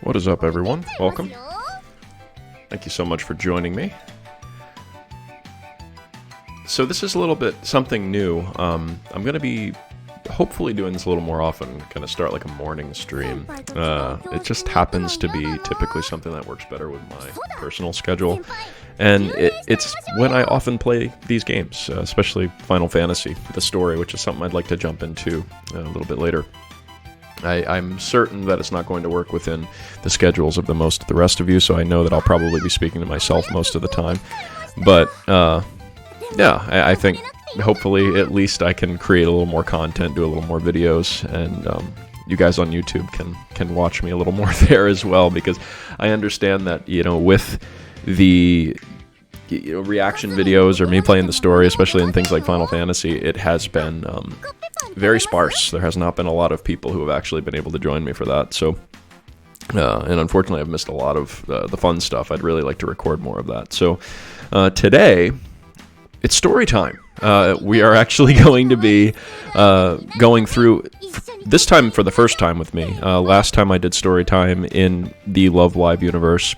What is up, everyone? Welcome. Thank you so much for joining me. So this is a little bit something new. I'm going to be hopefully doing this a little more often, kind of start like a morning stream. It just happens to be typically something that works better with my personal schedule. And it's when I often play these games, especially Final Fantasy, the story, which is something I'd like to jump into a little bit later. I'm certain that it's not going to work within the schedules of the rest of you, so I know that I'll probably be speaking to myself most of the time. But, yeah, I think hopefully at least I can create a little more content, do a little more videos, and you guys on YouTube can watch me a little more there as well, because I understand that, with the reaction videos or me playing the story, especially in things like Final Fantasy, it has been very sparse. There has not been a lot of people who have actually been able to join me for that. So, and unfortunately, I've missed a lot of the fun stuff. I'd really like to record more of that. So, today, it's story time. We are actually going to be going through, this time for the first time with me. Last time I did story time in the Love Live universe,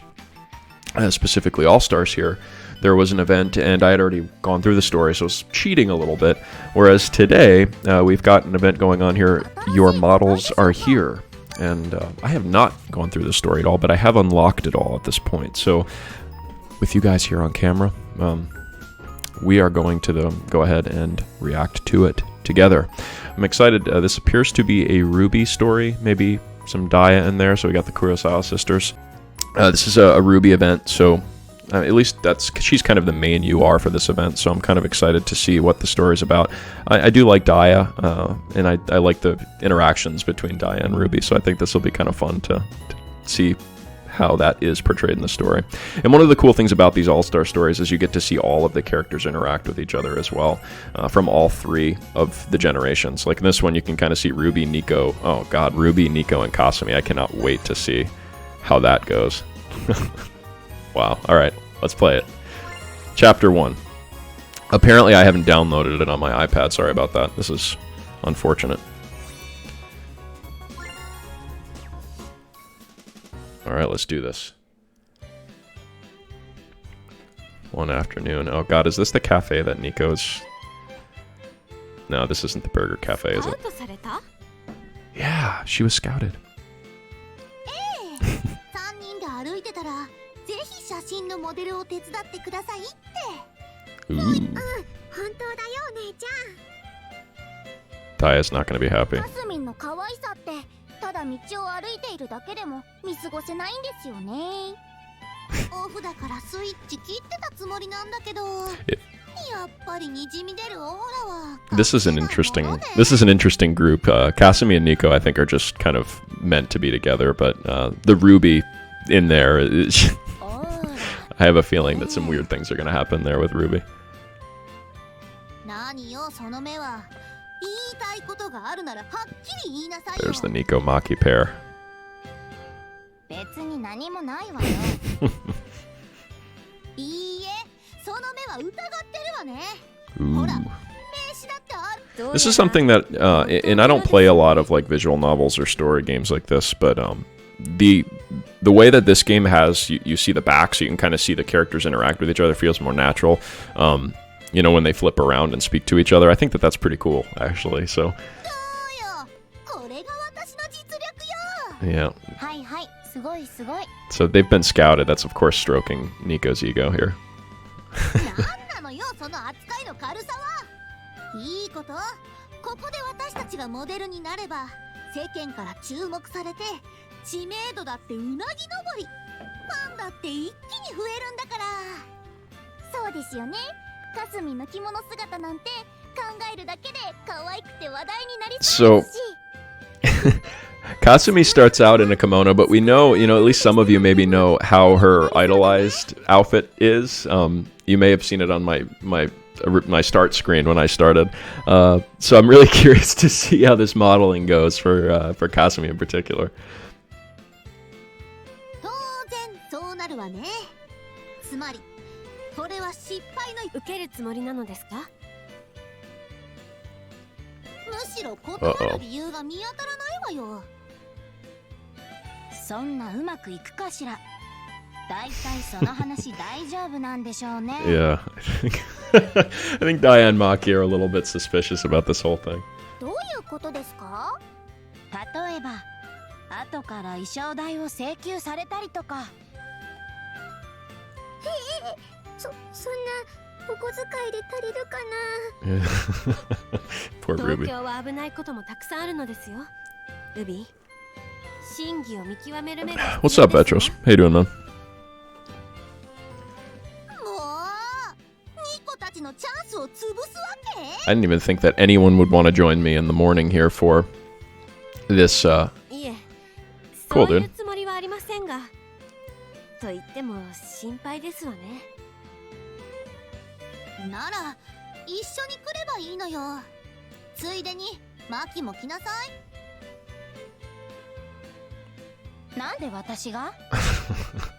specifically All-Stars here, there was an event and I had already gone through the story, so it's cheating a little bit. Whereas today, we've got an event going on here, Your Models Are Here. And I have not gone through the story at all, but I have unlocked it all at this point. So with you guys here on camera, we are going to go ahead and react to it together. I'm excited. This appears to be a Ruby story, maybe some Daya in there. So we got the Kurosawa sisters. This is a Ruby event, so at least she's kind of the main UR for this event, so I'm kind of excited to see what the story's about. I do like Daya, and I like the interactions between Daya and Ruby, so I think this will be kind of fun to see how that is portrayed in the story. And one of the cool things about these All-Star stories is you get to see all of the characters interact with each other as well, from all three of the generations. Like in this one, you can kind of see Ruby, Nico, oh god, Ruby, Nico, and Kasumi. I cannot wait to see how that goes. Wow. Alright, let's play it. Chapter 1. Apparently I haven't downloaded it on my iPad. Sorry about that. This is unfortunate. Alright, let's do this. One afternoon. Oh god, is this the cafe that Nico's... No, this isn't the Burger Cafe, is it? Yeah, she was scouted. Ooh. Daya's not going to be happy. This is an interesting group. Kasumi and Nico, I think, are just kind of meant to be together, but the Ruby in there is I have a feeling that some weird things are going to happen there with Ruby. There's the Nico Maki pair. Ooh. This is something that, and I don't play a lot of like visual novels or story games like this, but the way that this game has, you see the back, so you can kind of see the characters interact with each other, feels more natural. When they flip around and speak to each other, I think that that's pretty cool, actually. So, yeah. So they've been scouted. That's of course stroking Nico's ego here. So Kasumi starts out in a kimono, but we know, at least some of you maybe know how her idolized outfit is. You may have seen it on my start screen when I started. So I'm really curious to see how this modeling goes for Kasumi in particular. そんなうまくいくかしら。だいたいその話大丈夫なんでしょうね。Yeah, I think Diane and Maki are a little bit suspicious about this whole thing. どういうことですか？例えば、後から衣装代を請求されたりとか。そんなお小遣いで足りるかな。Poor Ruby. 東京は危ないこともたくさんあるのですよ。ルビー、真偽を見極める目が。What's up, Petros? How you doing, man? のチャンスを潰すわけ？ I didn't even think that anyone would want to join me in the morning here for this, いえ、 Cool, そういう dude. つもりはありませんが。と言っても心配ですわね。なら一緒に来ればいいのよ。ついでにマキも来なさい。なんで私が？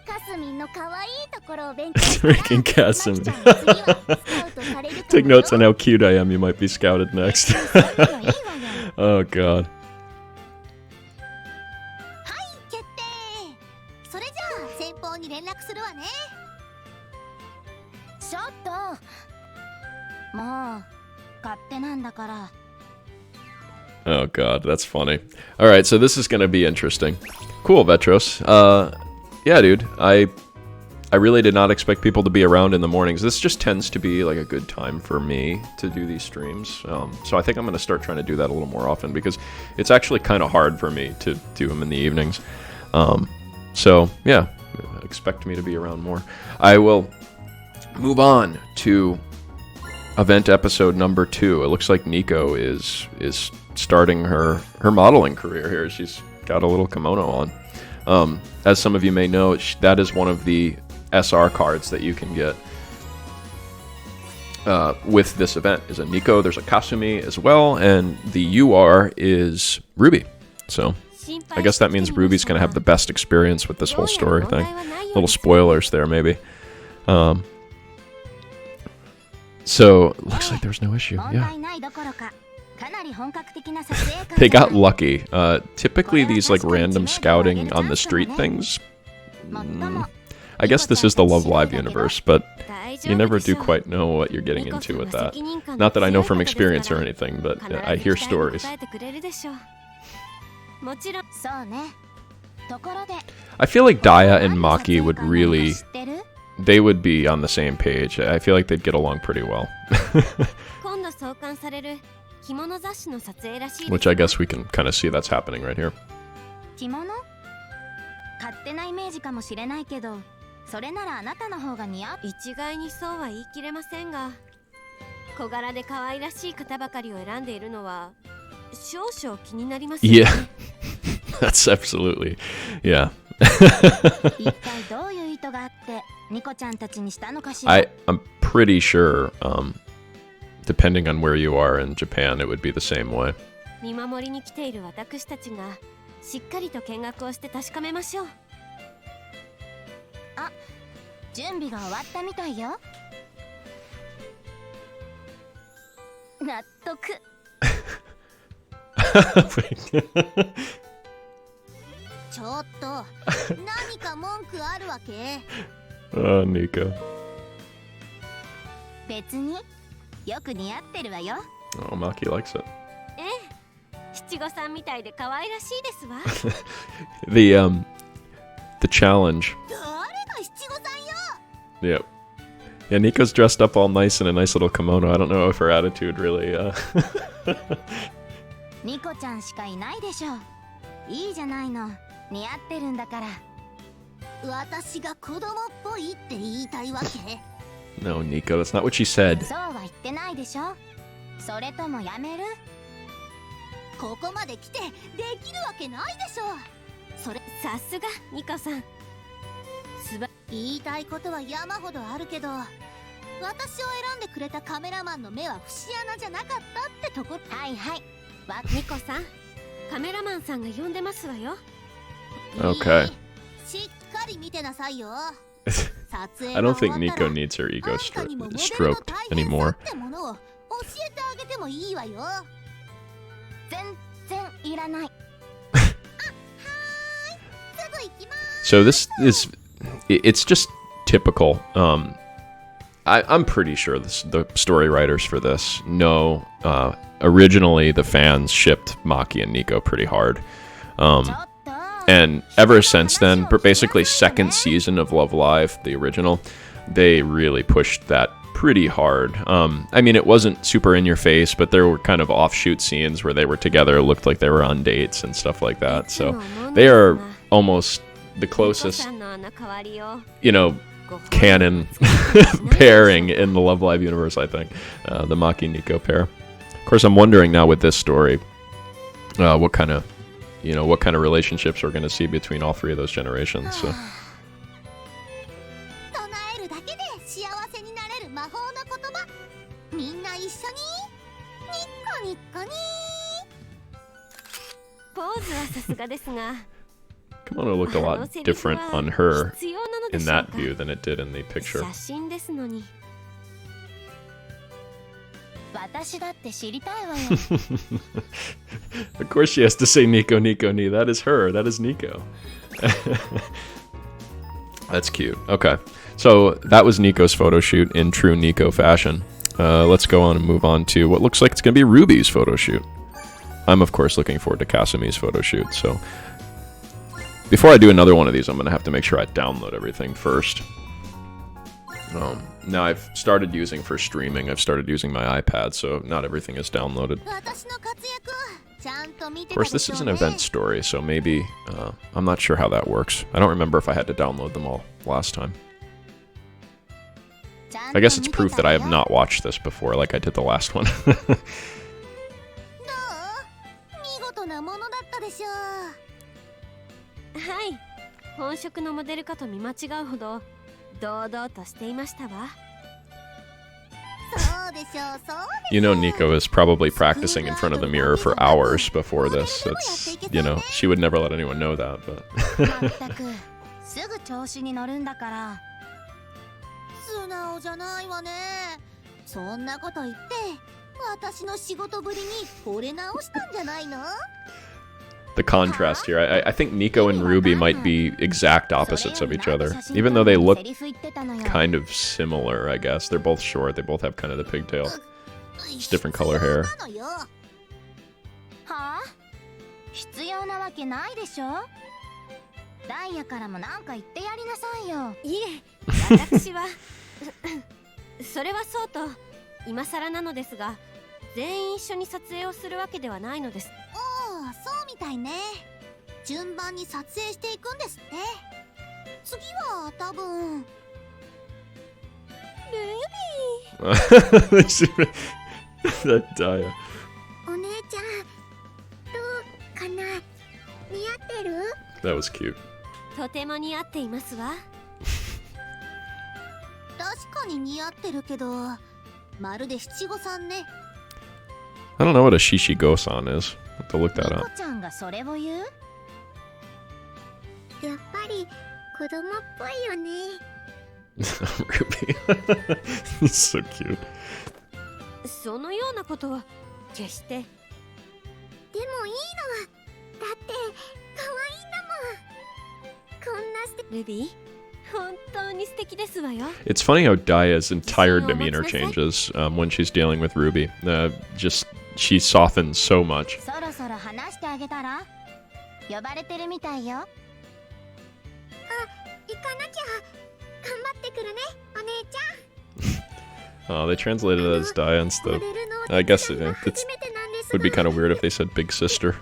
カスミンの可愛いところを勉強したら、 Freaking Casim. マキちゃんの次はスカウトされるかもよ。 Take notes on how cute I am. You might be scouted next. そういうのいいわよ。 Oh, God. 決定。それじゃあ先方に連絡するわね。ちょっともう勝手なんだから。 Oh, God. That's funny. All right, so this is going to be interesting. Cool, Vetros. Yeah, dude. I really did not expect people to be around in the mornings. This just tends to be like a good time for me to do these streams. So I think I'm going to start trying to do that a little more often because it's actually kind of hard for me to do them in the evenings. So yeah, expect me to be around more. I will move on to event episode number 2. It looks like Nico is starting her modeling career here. She's got a little kimono on. As some of you may know, that is one of the SR cards that you can get with this event. Is a Nico, there's a Kasumi as well, and the UR is Ruby. So I guess that means Ruby's going to have the best experience with this whole story thing. Little spoilers there, maybe. So looks like there's no issue. Yeah. They got lucky. Typically these like random scouting on the street things, I guess this is the Love Live universe, but you never do quite know what you're getting into with that. Not that I know from experience or anything, but I hear stories. I feel like Daya and Maki would really, they would be on the same page. I feel like they'd get along pretty well. Which I guess we can kind of see that's happening right here. 勝手なイメージかもしれないけど、それならあなたの方が似合う。一概にそうは言い切れませんが、小柄で可愛らしい方ばかりを選んでいるのは少々気になりますよね。Yeah, that's absolutely, yeah. 一体どういう意図があってニコちゃんたちにしたのかしら。I'm pretty sure, depending on where you are in Japan, it would be the same way. 見守りに来ている私たちがしっかりと見学をして確かめましょう。あ、準備が終わったみたいよ。納得。ちょっと、何か文句あるわけ？ Oh, Nico. 別によく似合ってるわよ。 Oh, Maki likes it. ええ、七五三みたいで可愛らしいですわ。The challenge. 誰が七五三よ。 Yep. Yeah, Nico's dressed up all nice in a nice little kimono. I don't know if her attitude really, ニコちゃんしかいないでしょ。いいじゃないの。似合ってるんだから。私が子供っぽいって言いたいわけ？ No, Nico, that's not what she said. そうは言ってないでしょ。それともやめる？ここまで来てできるわけないでしょ。それさすがニコさん。言いたいことは山ほどあるけど、私を選んでくれたカメラマンの目は節穴じゃなかったってとこ。はいはい。ニコさん、カメラマンさんが呼んでますわよ。Okay. しっかり見てなさいよ。 I don't think Nico needs her ego stroked anymore. 教えてあげてもいいわよ。全然いらない。あ、はーい。すぐ So this is, it's just typical. I'm pretty sure the story writers for this know, originally the fans shipped Maki and Nico pretty hard. And ever since then, but basically second season of Love Live, the original, they really pushed that pretty hard. I mean, it wasn't super in your face, but there were kind of offshoot scenes where they were together, looked like they were on dates and stuff like that. So they are almost the closest, you know, canon pairing in the Love Live universe, I think. The Maki Nico pair. Of course, I'm wondering now with this story, what kind of relationships we're going to see between all three of those generations. So. Kimono looked a lot different on her in that view than it did in the picture. Of course she has to say Nico, Nico, ni. That is her. That is Nico. That's cute. Okay. So that was Nico's photo shoot in true Nico fashion. Let's go on and move on to what looks like it's going to be Ruby's photo shoot. I'm, of course, looking forward to Kasumi's photo shoot. So before I do another one of these, I'm going to have to make sure I download everything first. Now I've started using for streaming, I've started using my iPad, so not everything is downloaded. Of course, this is an event story, so maybe, I'm not sure how that works. I don't remember if I had to download them all last time. I guess it's proof that I have not watched this before, like I did the last one. You know, Nico is probably practicing in front of the mirror for hours before this. It's, you know, she would never let anyone know that, but... The contrast here. I think Nico and Ruby might be exact opposites of each other. Even though they look kind of similar, I guess. They're both short. They both have kind of the pigtail. Just different color hair. That Daya. That was cute. I don't know what a Shishigo-san is. I have to look that up. Ruby. He's so cute. It's funny how Daya's entire demeanor changes when she's dealing with Ruby. Just she softens so much. Oh, they translated it as Daya instead. I guess it would be kind of weird if they said big sister.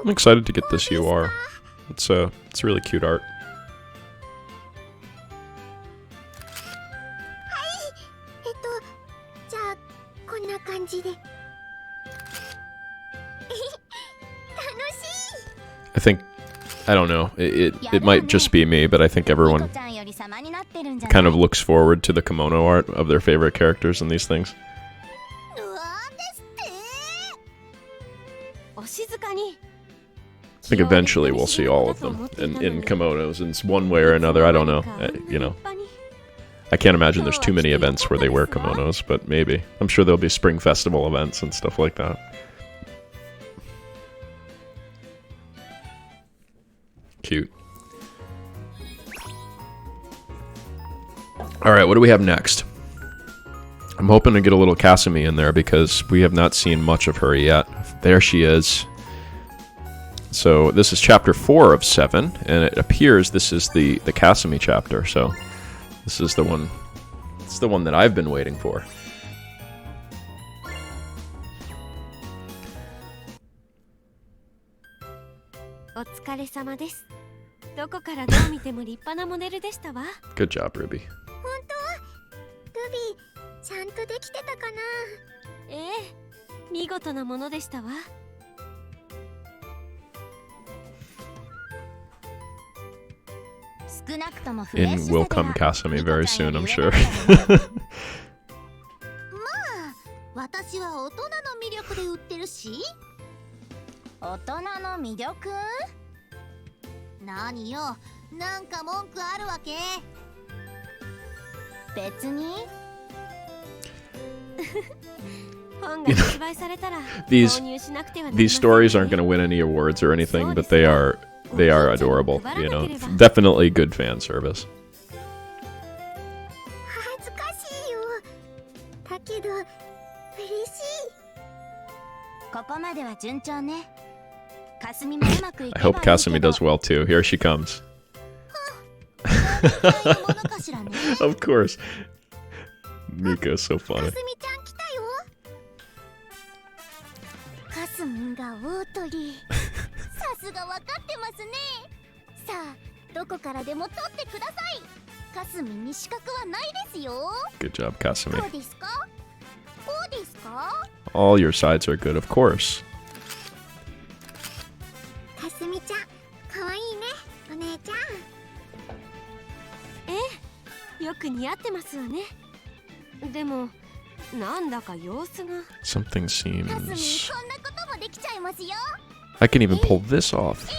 I'm excited to get this UR. It's really cute art. I think, I don't know, it might just be me, but I think everyone kind of looks forward to the kimono art of their favorite characters in these things. I think eventually we'll see all of them in kimonos in one way or another. I don't know. You know, I can't imagine there's too many events where they wear kimonos, but maybe. I'm sure there'll be spring festival events and stuff like that. Cute. Alright, what do we have next? I'm hoping to get a little Kasumi in there because we have not seen much of her yet. There she is. So this is chapter 4 of 7, and it appears this is the Kasumi chapter, so this is the one. It's the one that I've been waiting for. Good job, Ruby. ルビーちゃんとできてたかな。ええ、見事なものでしたわ。少なくともフレッ In シュ will さで come は Kasumi very soon, I'm sure. まあ私は大人の魅力で売ってるし。大人の魅力？何よ、なんか文句あるわけ？別に。these stories aren't going to win any awards or anything, but they are adorable, you know. Definitely good fan service. 恥ずかしいよ。だけど嬉しい。ここまでは順調ね。Kasumi もうまくいけばいいけど。 I hope Kasumi does well too. Here she comes. Of course. Nico's so funny. カスミンが大鳥。さすが分かってますね。さあ、どこからでも取ってください。カスミンに資格はないですよ。Good job, Kasumi. どうですか？こうですか？ All your sides are good, of course. カスミちゃん、可愛いね、お姉ちゃん。ええ、よく似合ってますわね。でも、なんだか様子が。Something seems. カスミ、こんなこともできちゃいますよ。I can even pull this off.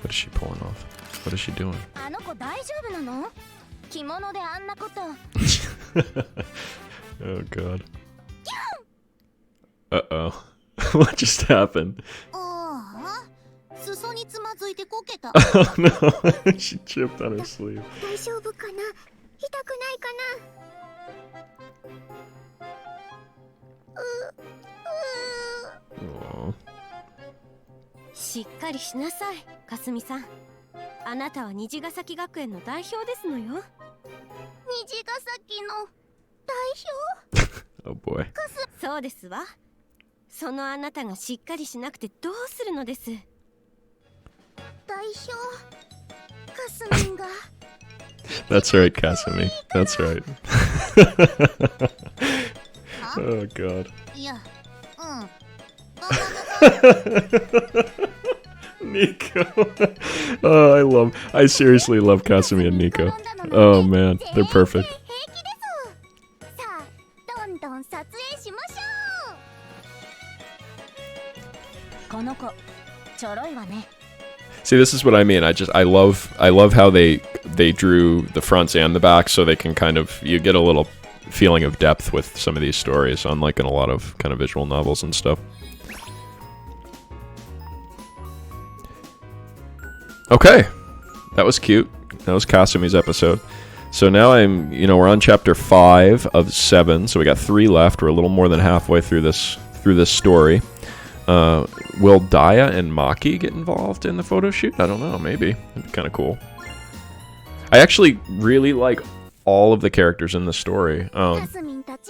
What is she pulling off? What is she doing? あの子大丈夫なの？着物であんなこと。Oh god. Uh-oh. What just happened? ああ、裾につまずいてこけた。Oh no. She chipped on her sleeve. 大丈夫かな？痛くないかな？しっかりしなさい、かすみさん。あなたは虹ヶ崎学園の代表ですのよ。虹ヶ崎の代表？ Oh boy. そうですわ。そのあなたがしっかりしなくてどうするのです。代表かすみんが。That's right, Kasumi. That's right. Oh god. いや、うん。Nico. Oh, I seriously love Kasumi and Nico. Oh man, they're perfect. さあ、どんどん撮影しましょう。この子、ちょろいわね。 See, this is what I mean. I love how they drew the fronts and the backs, so they can kind of, you get a little feeling of depth with some of these stories, unlike in a lot of kind of visual novels and stuff. Okay, that was cute. That was Kasumi's episode. So now we're on chapter 5 of 7, so we got 3 left. We're a little more than halfway through this story. Will Daya and Maki get involved in the photo shoot? I don't know, maybe. That'd be kind of cool. I actually really like all of the characters in the story.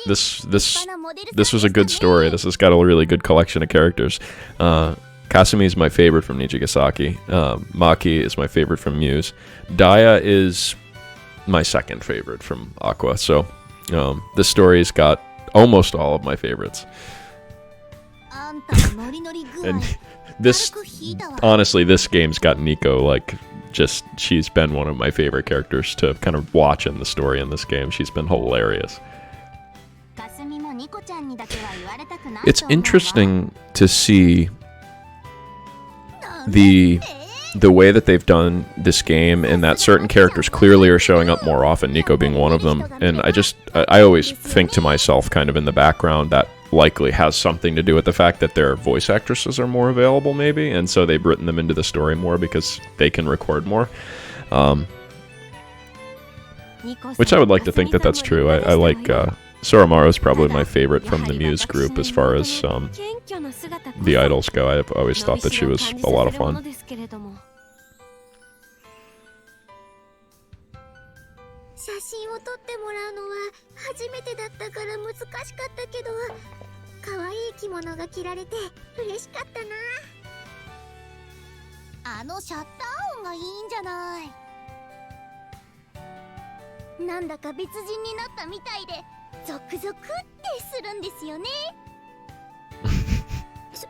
This was a good story. This has got a really good collection of characters. Kasumi is my favorite from Nijigasaki. Maki is my favorite from Muse. Daya is my second favorite from Aqua. So this story's got almost all of my favorites. And honestly, this game's got Nico, she's been one of my favorite characters to kind of watch in the story in this game. She's been hilarious. It's interesting to see the the way that they've done this game, and that certain characters clearly are showing up more often, Nico being one of them. And I always think to myself, kind of in the background, that likely has something to do with the fact that their voice actresses are more available, maybe, and so they've written them into the story more because they can record more. Which I would like to think that that's true. I like Soromaru is probably my favorite from the Muse group as far as the idols go. I've always thought that she was a lot of fun. 写真を撮ってもらうのは初めてだったから難しかったけど、可愛い着物が着られて嬉しかったな。あのシャッター音がいいんじゃない。なんだか別人になったみたいでゾクゾクってするんですよね。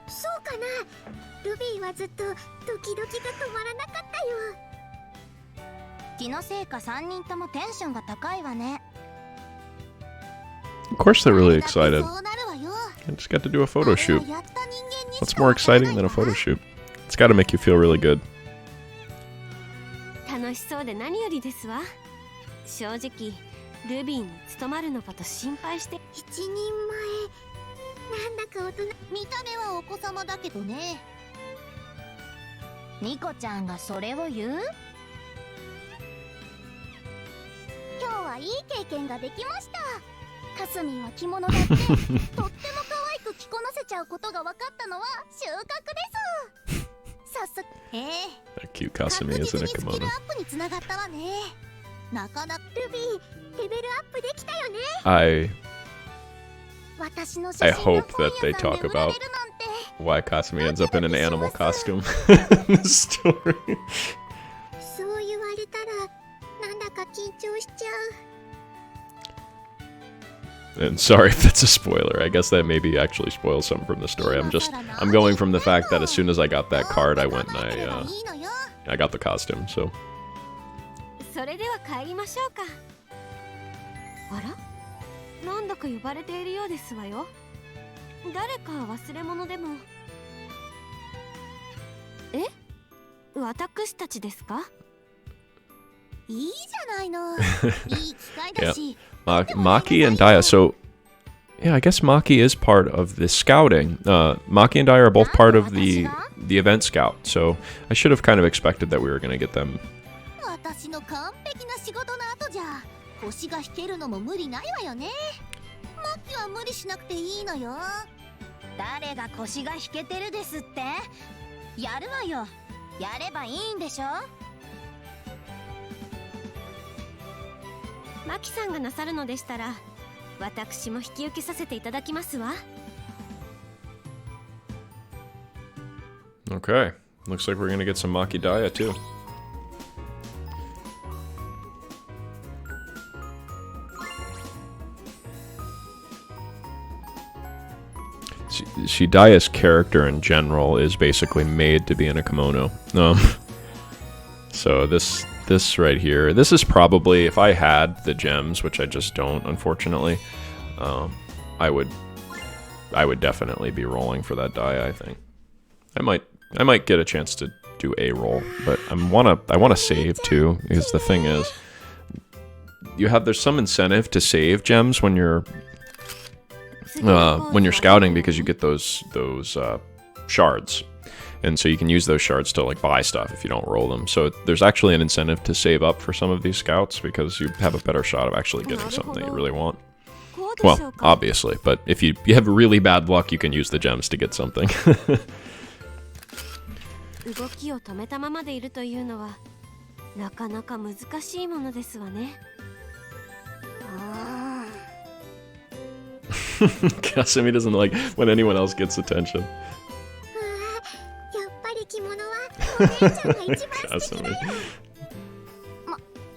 そうかな。ルビーはずっとドキドキが止まらなかったよ。気のせいか3人ともテンションが高いわね。Of course they're really excited. I just got to do a photo shoot. What's more exciting than a photo shoot? It's got to make you feel really good. 楽しそうで何よりですわ。正直ルビーに務まるのかと心配して。一人前なんだか大人。見た目はお子様だけどね。ニコちゃんがそれを言う？今日はいい経験ができました。かすみんは着物だってとっても可愛く着こなせちゃうことが分かったのは収穫です。早速Cute Kasumi is in a kimono. 確実にスキルアップにつながったわね。なかなかルビーレベルアップできたよね。I hope that they talk about why Kasumi ends up in an animal costume in the story. そう言われたらなんだか緊張しちゃう。 And sorry if that's a spoiler. I guess that maybe actually spoils something from the story. I'm going from the fact that as soon as I got that card, I went and I got the costume. So. それでは帰りましょうか。あら、なんだか呼ばれているようですわよ。誰か忘れ物でも。え？私たちですか？いいじゃないの。いい機会だし。Maki and Daya. So, yeah, I guess Maki is part of the scouting. Maki and Daya are both part of the event scout. So I should have kind of expected that we were going to get them. 私の完璧な仕事の後じゃ腰が引けるのも無理ないわよね。マキは無理しなくていいのよ。誰が腰が引けてるですって？やるわよ。やればいいんでしょ。マキさんがなさるのでしたら私も引き受けさせていただきますわ。 Okay, looks like we're gonna get some Maki Daya too. Daya's character in general is basically made to be in a kimono. So this right here, this is probably, if I had the gems, which I just don't, unfortunately, I would definitely be rolling for that Daya. I think I might get a chance to do a roll, but I wanna save too, because the thing is, there's some incentive to save gems when you're scouting, because you get those shards, and so you can use those shards to like buy stuff if you don't roll them. So there's actually an incentive to save up for some of these scouts, because you have a better shot of actually getting something that you really want. Well, obviously, but if you have really bad luck, you can use the gems to get something. 動きを止めたままでいるというのはなかなか難しいものですわね。Kasumi doesn't like when anyone else gets attention. やっぱり着物はお姉ちゃんが一番素敵だよ。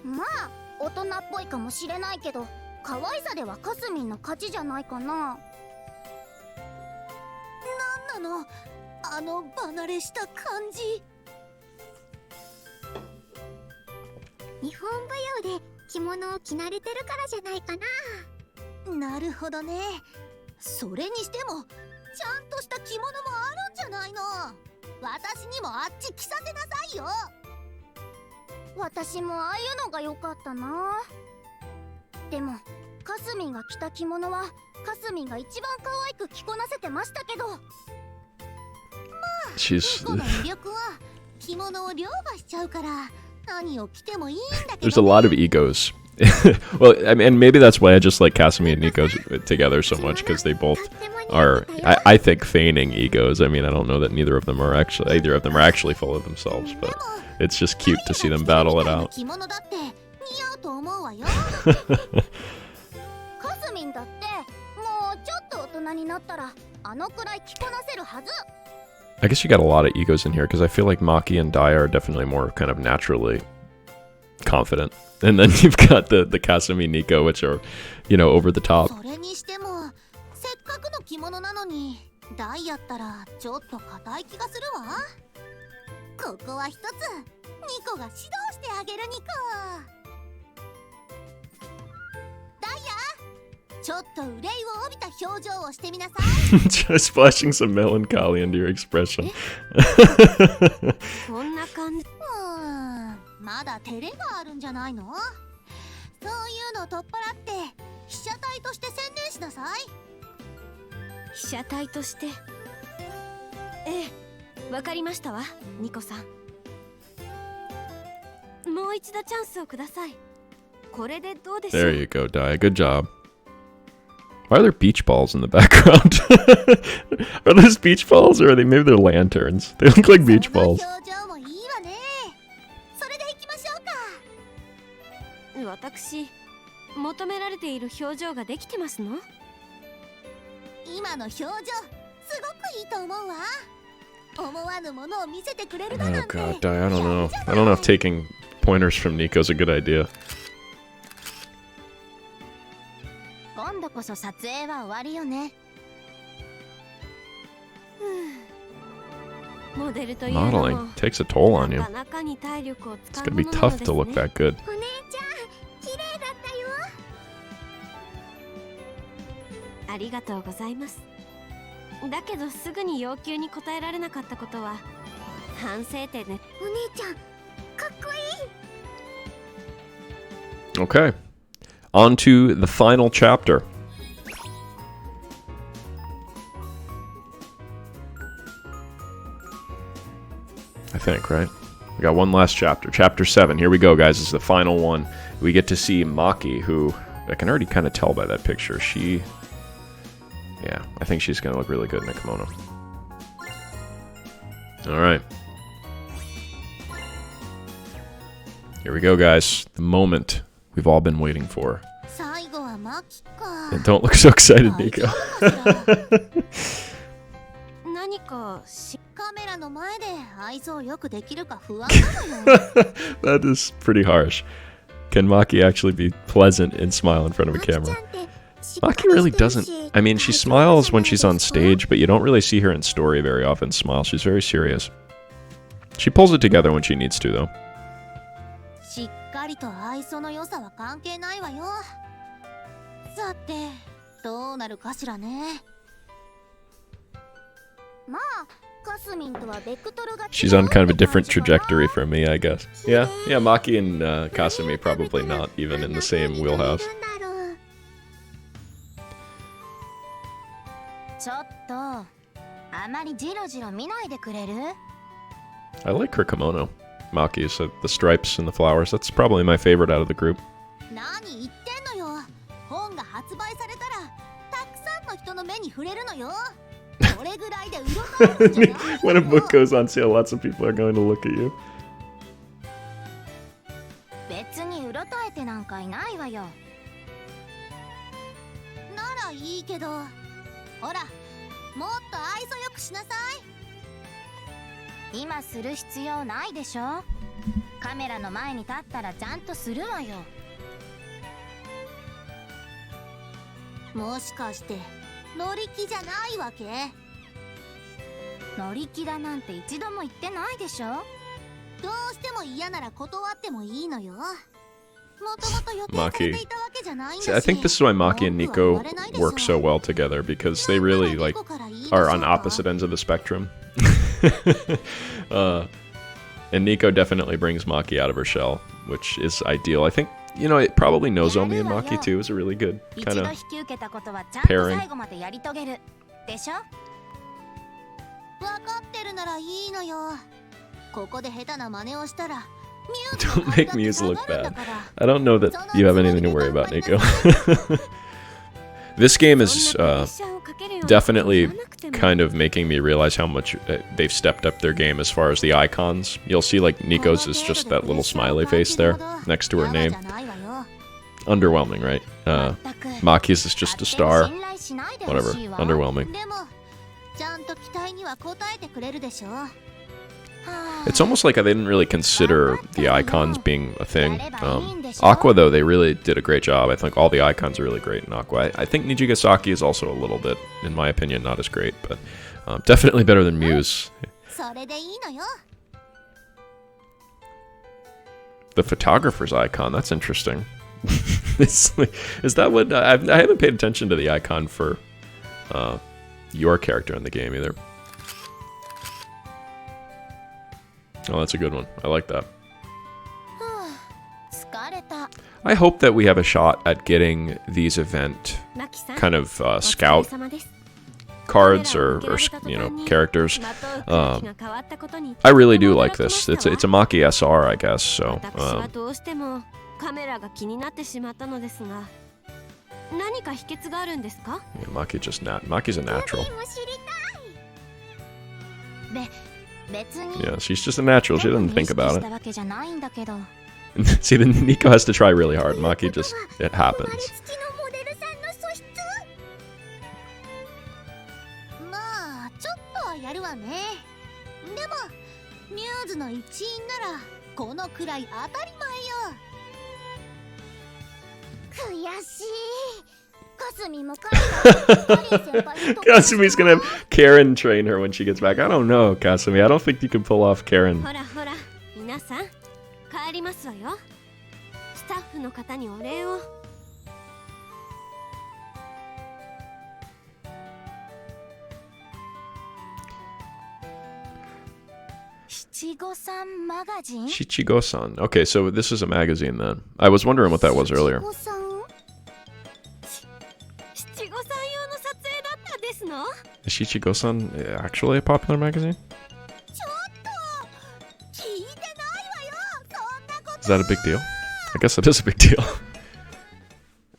まあ大人っぽいかもしれないけど、可愛さではかすみんの勝ちじゃないかな。なんなのあの離れした感じ。日本舞踊で着物を着慣れてるからじゃないかな。なるほどね。それにしてもちゃんとした着物もあるんじゃないの。私にもあっち着させなさいよ。私もああいうのが良かったな。でもかすみんが着た着物はかすみんが一番可愛く着こなせてましたけど、まあニコの魅力は着物を凌駕しちゃうから何を着てもいいんだけど、ね。There's a lot of egos. Well, I mean, and maybe that's why I just like Kasumi and Nico together so much, because they both are, I think, feigning egos. I mean, I don't know that either of them are actually full of themselves, but it's just cute to see them battle it out. かすみんだってもうちょっと大人になったらあのくらい着こなせるはず。I guess you got a lot of egos in here, because I feel like Maki and Dai are definitely more kind of naturally confident. And then you've got the Kasumi Nico, which are, you know, over the top. それにしてもせっかくの着物なのにダイやったらちょっと硬い気がするわ。ここは一つニコが指導してあげるニコ。ダイヤ、ちょっと憂いを帯びた表情をしてみなさい。Just splashing some melancholy into your expression. こんな感じ。まだ照れがあるんじゃないの？そういうの取っ払って被写体として宣伝しなさい。被写体として。ええ、わかりましたわ、ニコさん。もう一度チャンスをください。これでどうでしょう？ There you go, Dai. Good job. Why are there beach balls in the background? Are those beach balls, or are they maybe they're lanterns? They look like beach balls. 私、求められている表情ができてますの？今の表情、すごくいいと思うわ。思わぬものを見せてくれるだなんて。 Oh god, Dai, I don't know. I don't know if taking pointers from Nico is a good idea. 今度こそ撮影は終わりよね。モデルというのも Modeling takes a toll on you. なかなかに体力を It's 使う gonna も be のなの tough です to look ね。 that good. お姉ちゃん、綺麗だったよ。ありがとうございます。だけどすぐに要求に応えられなかったことは反省点ね。お姉ちゃん、かっこいい。 Okay. On to the final chapter. I think, right? We got one last chapter. Chapter 7. Here we go, guys. This is the final one. We get to see Maki, who I can already kind of tell by that picture. Yeah, I think she's going to look really good in a kimono. All right. Here we go, guys. The moment we've all been waiting for. And don't look so excited, Nico. 何かカメラの前で愛想よくできるか不安なのよ。 That is pretty harsh. Can Maki actually be pleasant and smile in front of a camera? Maki really doesn't. I mean, she smiles when she's on stage, but you don't really see her in story very often smile. She's very serious. She pulls it together when she needs to, though. しっかりと愛想の良さは関係ないわよ。さて、どうなるかしらね。まあ、かすみんとはベクトルが違う。 She's on kind of a different trajectory from me, I guess. Yeah, Maki and Kasumi probably not even in the same wheelhouse. ちょっと、あまりジロジロ見ないでくれる？ I like her kimono. Maki's, the stripes and the flowers. That's probably my favorite out of the group. 何言ってんのよ。本が発売されたら、たくさんの人の目に触れるのよ。これぐらいでうろたえるんじゃないの？ When a book goes on sale, lots of people are going to look at you. 別にうろたえてなんかいないわよ。ならいいけど、ほら、もっと愛想よくしなさい。今する必要ないでしょ。カメラの前に立ったらちゃんとするわよ。もしかして乗り気じゃないわけ？乗り気だなんて一度も言ってないでしょ。どうしても嫌なら断ってもいいのよ。もともと予定されていたわけじゃないんだし。 See, I think this is why Maki and Nico work so well together, because they really like are on opposite ends of the spectrum. And Nico definitely brings Maki out of her shell, which is ideal. I think, you know, it probably Nozomi and Maki too is a really good kind of pairing. 分かってるならいいのよ。ここで下手な真似をしたら Don't make Muse look bad. I don't know that you have anything to worry about, Nico. This game is definitely kind of making me realize how much they've stepped up their game as far as the icons. You'll see like Nico's is just that little smiley face there next to her name. Underwhelming, right? Maki's is just a star. Whatever. Underwhelming. It's almost like I didn't really consider the icons being a thing. Aqua, though, they really did a great job. I think all the icons are really great in Aqua. I think Nijigasaki is also a little bit, in my opinion, not as great, but definitely better than Muse. The photographer's icon, that's interesting. Is that what... I haven't paid attention to the icon for your character in the game either. Oh, that's a good one. I like that. I hope that we have a shot at getting these event kind of scout cards or you know, characters. I really do like this. It's a Maki SR, I guess. So yeah, Maki's a natural. Yeah, she's just a natural. She doesn't think about it. See, then Nico has to try really hard. Maki just, it happens. Kasumi's gonna have Karen train her when she gets back. I don't know, Kasumi. I don't think you can pull off Karen. Shichigo-san. Okay, so this is a magazine then. I was wondering what that was earlier. Is Shichigo-san actually a popular magazine? Is that a big deal? I guess it is a big deal.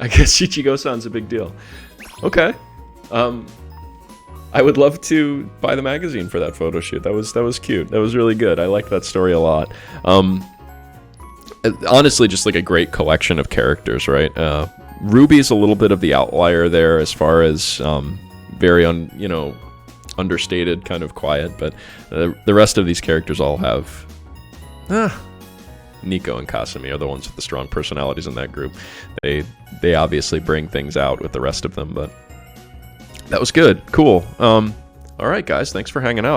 I guess Shichigo-san's a big deal. Okay. I would love to buy the magazine for that photo shoot. That was cute. That was really good. I liked that story a lot. Honestly, just like a great collection of characters, right? Ruby's a little bit of the outlier there as far as very understated, kind of quiet, but the rest of these characters all have Nico and Kasumi are the ones with the strong personalities in that group. They obviously bring things out with the rest of them, but that was good. Cool. All right, guys, thanks for hanging out.